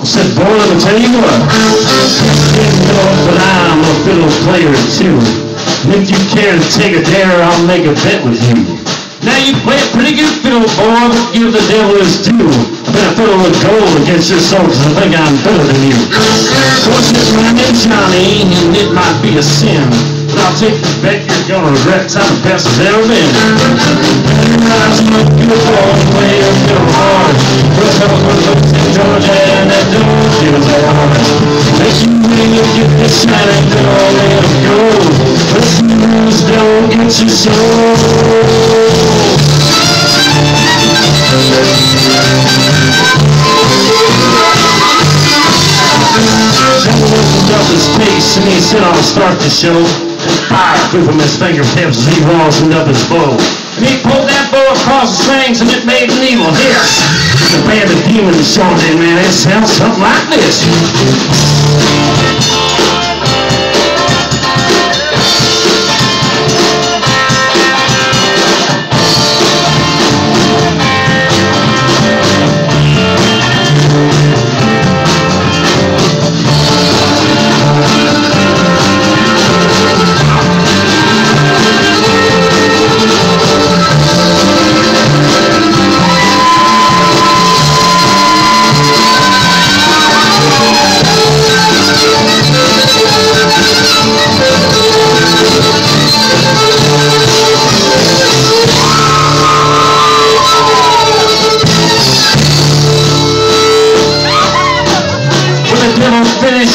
Said, boy, let me tell you what. Didn't know it, but I'm a fiddle player too. And if you care to take a dare, I'll make a bet with you. Now you play a pretty good fiddle, boy, but give the devil his due. I bet a fiddle with gold against your soul, cause I think I'm better than you. What's it, my name's Johnny, and it might be a sin, but I'll take the bet you're gonna regret, cause I'm the best I've ever been. Rising up your boy, way up your heart. What's up with those in Georgia, and that don't feel hard. Make you when you get this shining girl, let it go. But some rules don't get your soul. Devil opened up his face and he said, I'll start the show. And fire flew from his fingertips as he loosened up his bow. And he pulled that bow across the strings and it made an evil hiss. The band of demons showed him, man, it sounds something like this.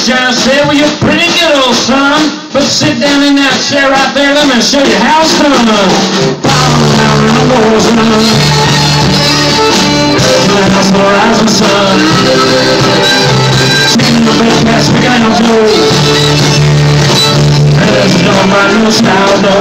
John said, well, you're pretty good, old son, but sit down in that chair right there, let me show you how it's done. That's the rising sun. Speaking of big cats, we got no flow. There's no mind, no style, no.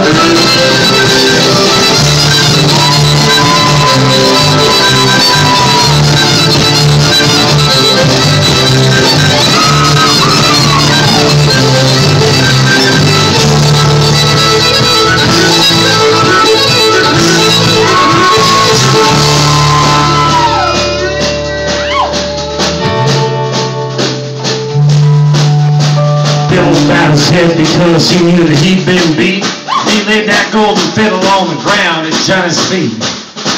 Bowed his head because he knew that he'd been beat. He laid that golden fiddle on the ground at Johnny's feet.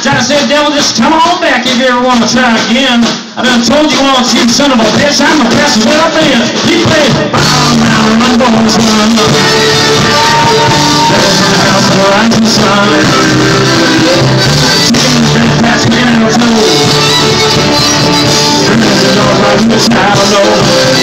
Johnny said, devil, just come on back if you ever want to try again. I done told you once, you son of a bitch, I'm the best as ever been. He played, bow down, my boys run. There's the house of the rising sun. Singing the big patch, we got no toe. There's the door right in this house, no.